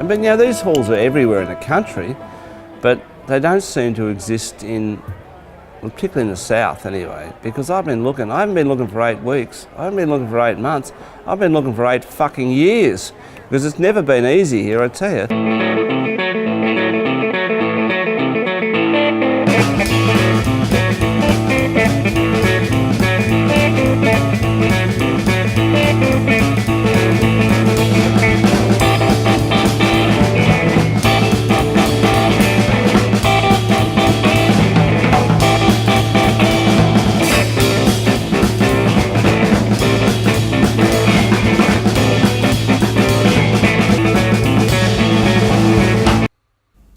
mean, these halls are everywhere in the country, but they don't seem to exist particularly in the south anyway, because I haven't been looking for 8 weeks, I haven't been looking for 8 months, I've been looking for 8 fucking years, because it's never been easy here, I tell you.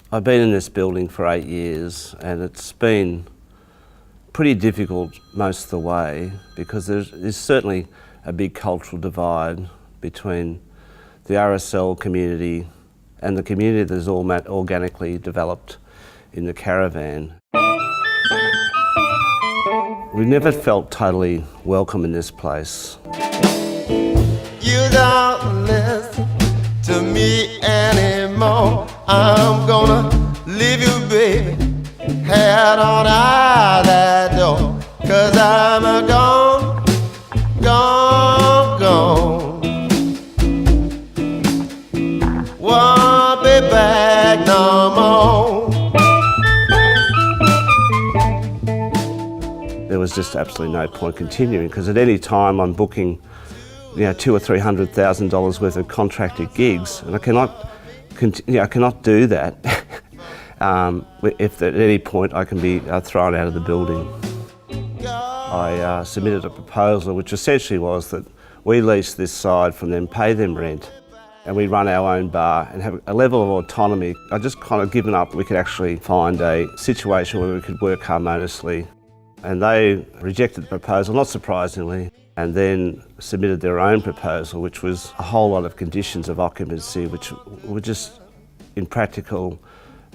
I've been in this building for 8 years and it's been pretty difficult most of the way because there's certainly a big cultural divide between the RSL community and the community that is all organically developed in the Caravan. We've never felt totally welcome in this place. You don't listen to me anymore. I'm gonna leave you, baby, head on out that door. 'Cause I'm a gone, gone, gone. Won't be back no more. There was just absolutely no point continuing because at any time I'm booking $200,000 or $300,000 worth of contracted gigs, and I cannot do that if at any point I can be thrown out of the building. I submitted a proposal which essentially was that we lease this side from them, pay them rent, and we run our own bar and have a level of autonomy. I just kind of given up we could actually find a situation where we could work harmoniously. And they rejected the proposal, not surprisingly, and then submitted their own proposal, which was a whole lot of conditions of occupancy, which were just impractical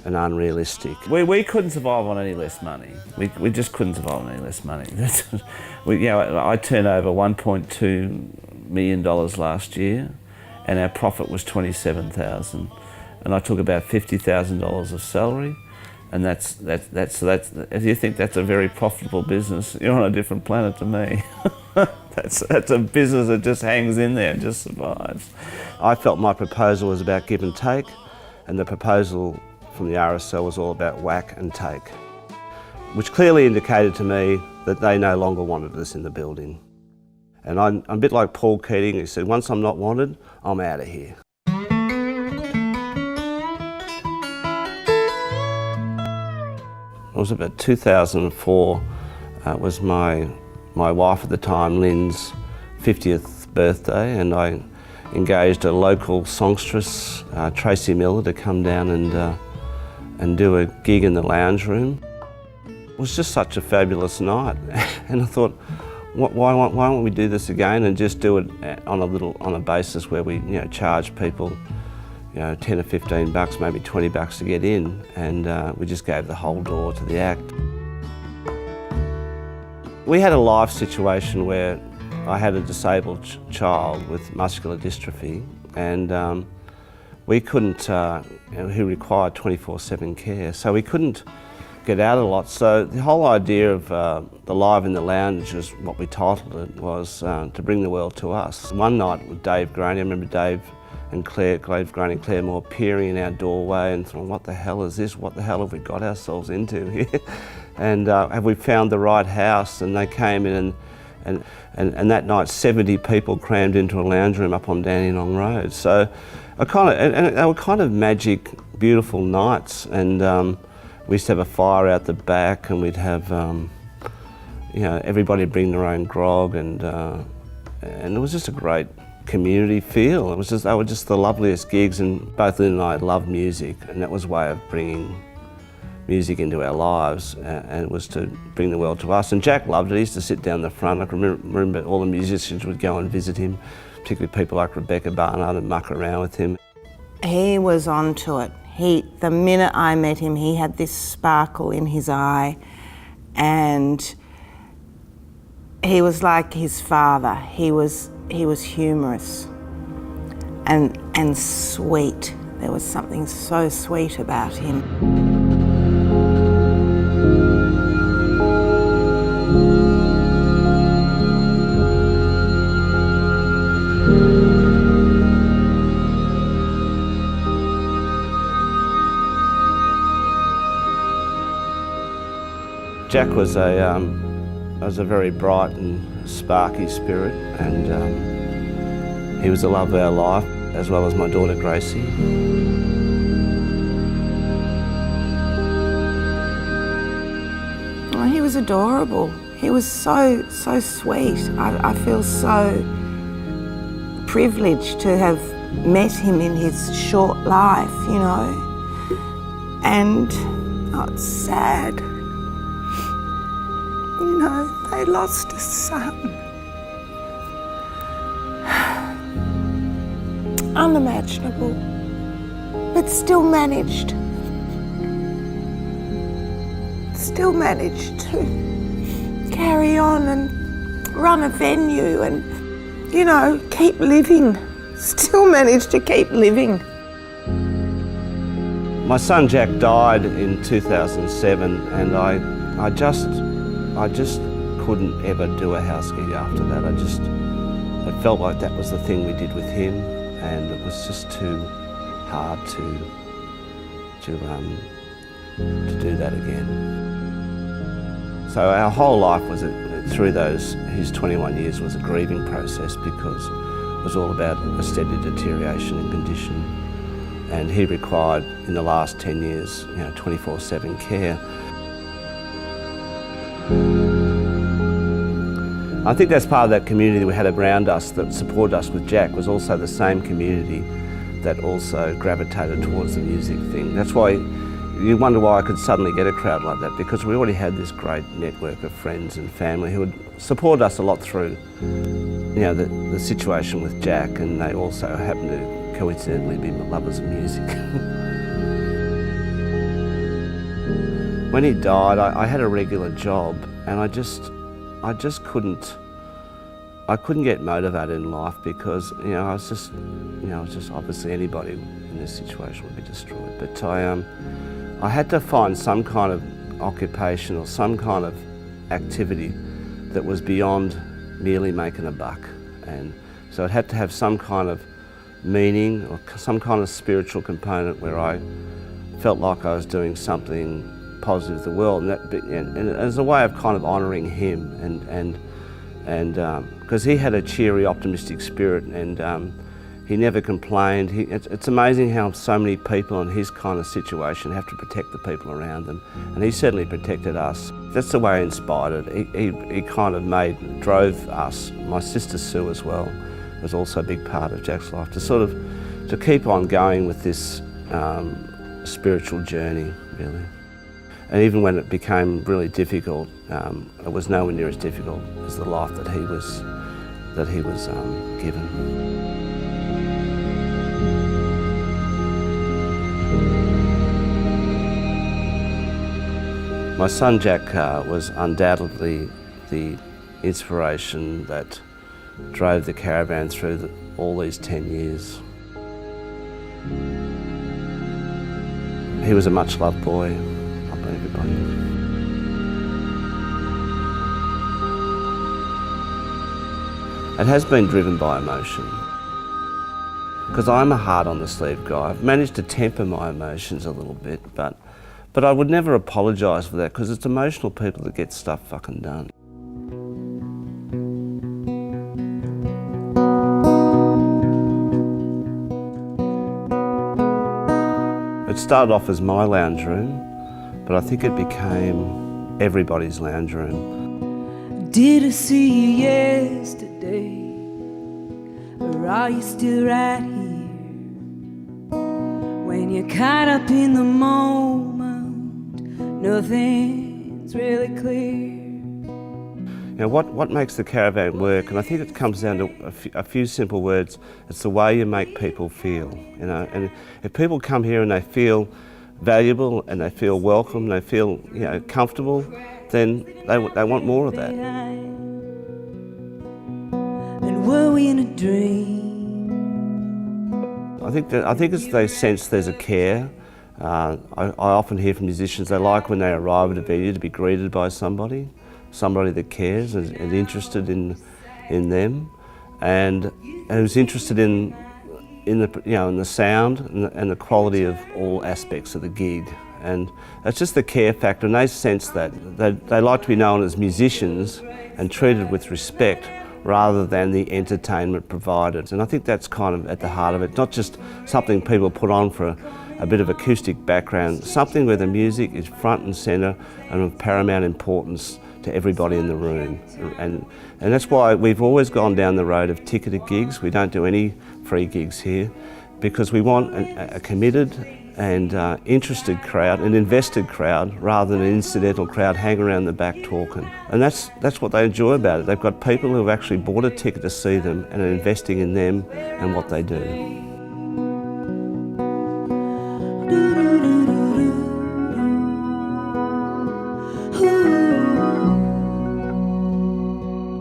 and unrealistic. We couldn't survive on any less money. We just couldn't survive on any less money. I turned over $1.2 million last year, and our profit was $27,000, and I took about $50,000 of salary. And that's if you think that's a very profitable business, you're on a different planet to me. That's a business that just hangs in there and just survives. I felt my proposal was about give and take, and the proposal from the RSL was all about whack and take, which clearly indicated to me that they no longer wanted us in the building. And I'm a bit like Paul Keating, who said, once I'm not wanted, I'm out of here. It was about 2004, was my wife at the time, Lynn's 50th birthday, and I engaged a local songstress, Tracy Miller, to come down and do a gig in the lounge room. It was just such a fabulous night, and I thought, why don't we do this again and just do it on a basis where we charge people 10 or 15 bucks, maybe 20 bucks to get in, and we just gave the whole door to the act. We had a life situation where I had a disabled child with muscular dystrophy, and we couldn't, who required 24/7 care, so we couldn't get out a lot. So the whole idea of the Live in the Lounge, is what we titled it, was to bring the world to us. One night with Dave Graney, I remember Dave Graney and Claire Moore peering in our doorway and thought, what the hell is this? What the hell have we got ourselves into here? And have we found the right house? And they came in and that night 70 people crammed into a lounge room up on Dandenong Road. So and they were kind of magic, beautiful nights. And we used to have a fire out the back, and we'd have everybody bring their own grog, and it was just a great community feel. They were just the loveliest gigs, and both Lynn and I love music, and that was a way of bringing music into our lives, and it was to bring the world to us. And Jack loved it. He used to sit down the front. I can remember all the musicians would go and visit him, particularly people like Rebecca Barnard, and muck around with him. He was onto it. The minute I met him, he had this sparkle in his eye, and he was like his father. He was humorous and sweet. There was something so sweet about him. Jack was a very bright and sparky spirit, and he was the love of our life, as well as my daughter Gracie. Oh, he was adorable. He was so sweet. I feel so privileged to have met him in his short life, you know. And oh, it's sad. You know, they lost a son. Unimaginable, but still managed to carry on and run a venue and, you know, keep living. Still managed to keep living. My son Jack died in 2007, and I just couldn't ever do a house gig after that. I felt like that was the thing we did with him, and it was just too hard to do that again. So our whole life was through his 21 years was a grieving process, because it was all about a steady deterioration in condition, and he required in the last 10 years, you know, 24/7 care. I think that's part of that community we had around us that supported us with Jack, was also the same community that also gravitated towards the music thing. That's why you wonder why I could suddenly get a crowd like that, because we already had this great network of friends and family who would support us a lot through, you know, the situation with Jack, and they also happened to coincidentally be lovers of music. When he died, I had a regular job, and I just couldn't get motivated in life, because, you know, I was just obviously anybody in this situation would be destroyed. But I had to find some kind of occupation or some kind of activity that was beyond merely making a buck, and so it had to have some kind of meaning or some kind of spiritual component where I felt like I was doing something positive to the world, and as a way of kind of honouring him, and because he had a cheery, optimistic spirit, and he never complained. It's amazing how so many people in his kind of situation have to protect the people around them, and he certainly protected us. That's the way he inspired it. He kind of drove us. My sister Sue as well was also a big part of Jack's life, to keep on going with this spiritual journey, really. And even when it became really difficult, it was nowhere near as difficult as the life that he was given. My son Jack was undoubtedly the inspiration that drove the Caravan through all these 10 years. He was a much loved boy by everybody. It has been driven by emotion, because I'm a hard on the sleeve guy. I've managed to temper my emotions a little bit, but I would never apologise for that, because it's emotional people that get stuff fucking done. It started off as my lounge room, but I think it became everybody's lounge room. Did I see you yesterday, or are you still right here? When you're caught up in the moment, nothing's really clear. You know, what makes the Caravan work, and I think it comes down to a few simple words. It's the way you make people feel, you know. And if people come here and they feel valuable and they feel welcome, they feel, you know, comfortable, then they want more of that. And were we in a dream? I I think it's they sense there's a care. I often hear from musicians they like when they arrive at a venue to be greeted by somebody that cares and is interested in them, and who's interested in the sound and the quality of all aspects of the gig. And that's just the care factor, and they sense that. They like to be known as musicians and treated with respect rather than the entertainment provided. And I think that's kind of at the heart of it, not just something people put on for a bit of acoustic background, something where the music is front and centre and of paramount importance to everybody in the room. And that's why we've always gone down the road of ticketed gigs. We don't do any free gigs here because we want a committed and interested crowd, an invested crowd, rather than an incidental crowd hanging around the back talking. And that's what they enjoy about it. They've got people who have actually bought a ticket to see them and are investing in them and what they do.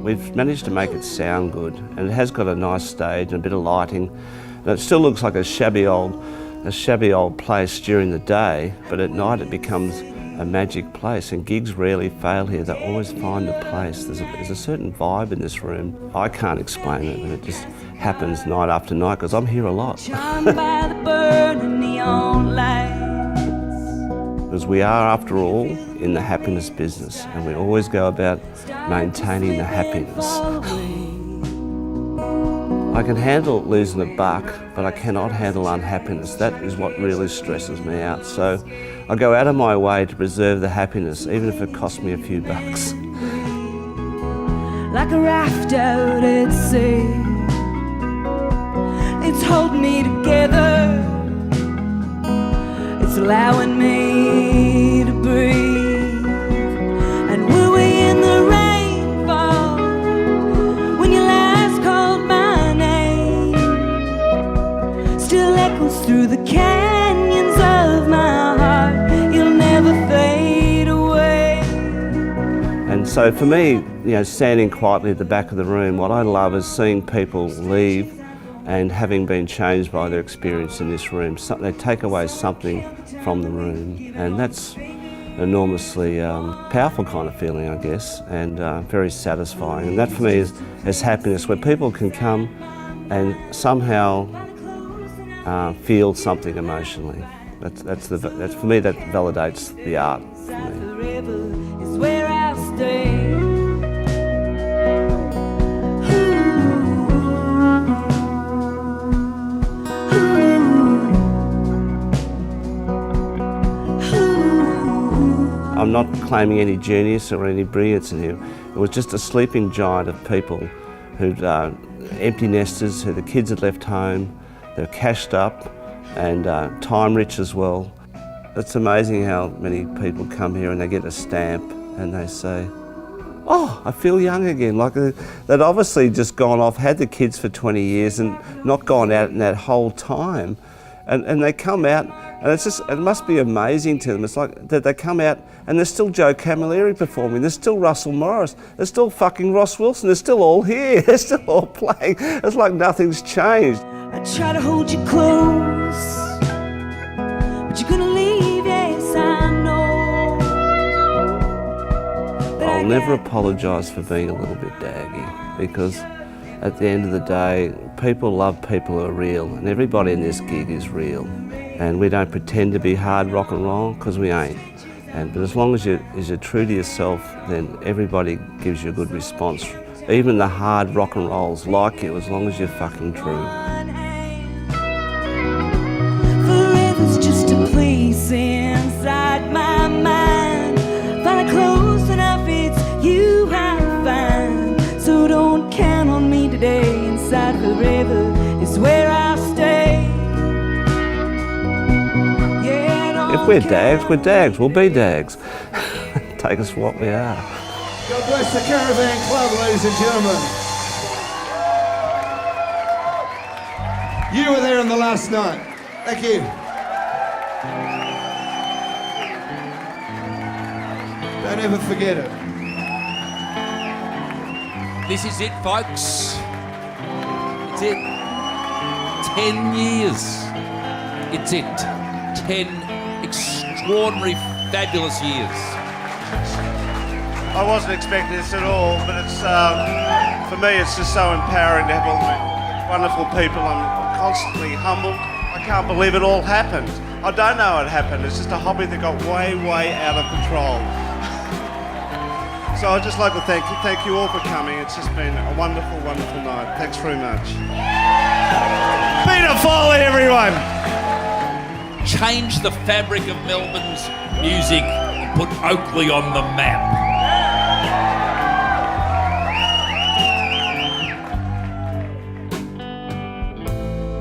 We've managed to make it sound good, and it has got a nice stage and a bit of lighting. And it still looks like a shabby old place during the day, but at night it becomes a magic place, and gigs rarely fail here. They always find a place. There's a certain vibe in this room. I can't explain it, and it just happens night after night because I'm here a lot. Charmed by the burning neon lights. Because we are, after all, in the happiness business, and we always go about maintaining the happiness. I can handle losing a buck, but I cannot handle unhappiness. That is what really stresses me out. So I go out of my way to preserve the happiness, even if it costs me a few bucks. Like a raft out at sea, it's holding me together. It's allowing me to breathe. And were we in the rainfall when you last called my name? Still echoes through the canyons of my heart. You'll never fade away. And so for me, standing quietly at the back of the room, what I love is seeing people leave and having been changed by their experience in this room. They take away something from the room, and that's an enormously powerful kind of feeling, I guess, and very satisfying. And that for me is happiness, where people can come and somehow feel something emotionally. That's for me, that validates the art for me. Forever is where I'll stay. I'm not claiming any genius or any brilliance in here. It was just a sleeping giant of people who'd empty nesters, who the kids had left home, they're cashed up and time rich as well. It's amazing how many people come here and they get a stamp and they say, oh, I feel young again. Like they'd obviously just gone off, had the kids for 20 years and not gone out in that whole time. And they come out, and it must be amazing to them. It's like that they come out and there's still Joe Camilleri performing, there's still Russell Morris, there's still fucking Ross Wilson, they're still all here, they're still all playing. It's like nothing's changed. I try to hold you close, but you're gonna leave, yes I know. I'll never apologise for being a little bit daggy, because at the end of the day, people love people who are real, and everybody in this gig is real. And we don't pretend to be hard rock and roll, because we ain't. But as long as you're true to yourself, then everybody gives you a good response. Even the hard rock and rolls like you, as long as you're fucking true. Forever's just a place inside my mind. Find it close enough, it's you I find. So don't count on me today. Inside forever is where I'll stay. Yeah, if we're dags, we're dags. We'll be dags. Take us for what we are. God bless the Caravan Club, ladies and gentlemen. You were there on the last night. Thank you. Don't ever forget it. This is it, folks. It's it. 10 years. It's it. 10 extraordinary, fabulous years. I wasn't expecting this at all, but it's for me it's just so empowering to have all the wonderful people. I'm constantly humbled. I can't believe it all happened. I don't know it happened. It's just a hobby that got way, way out of control. So I'd just like to thank you all for coming. It's just been a wonderful, wonderful night. Thanks very much. Peter Foley, everyone! Change the fabric of Melbourne's music and put Oakleigh on the map.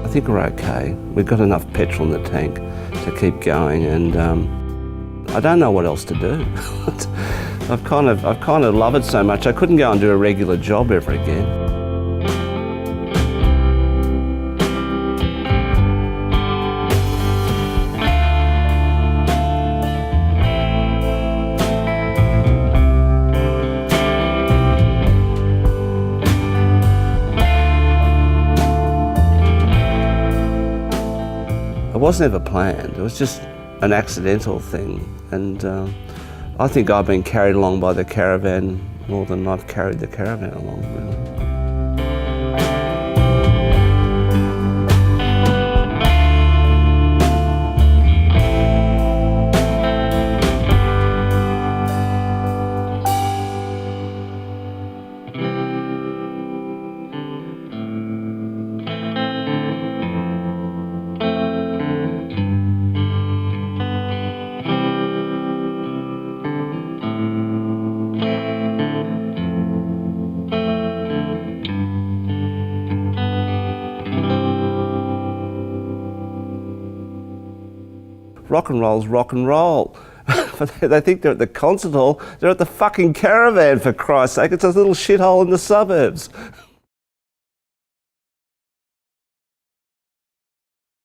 I think we're okay. We've got enough petrol in the tank to keep going, and I don't know what else to do. I've kind of loved it so much. I couldn't go and do a regular job ever again. It wasn't ever planned, it was just an accidental thing, and I think I've been carried along by the caravan more than I've carried the caravan along, really. Rock and roll's rock and roll. But they think they're at the concert hall, they're at the fucking caravan, for Christ's sake. It's a little shithole in the suburbs.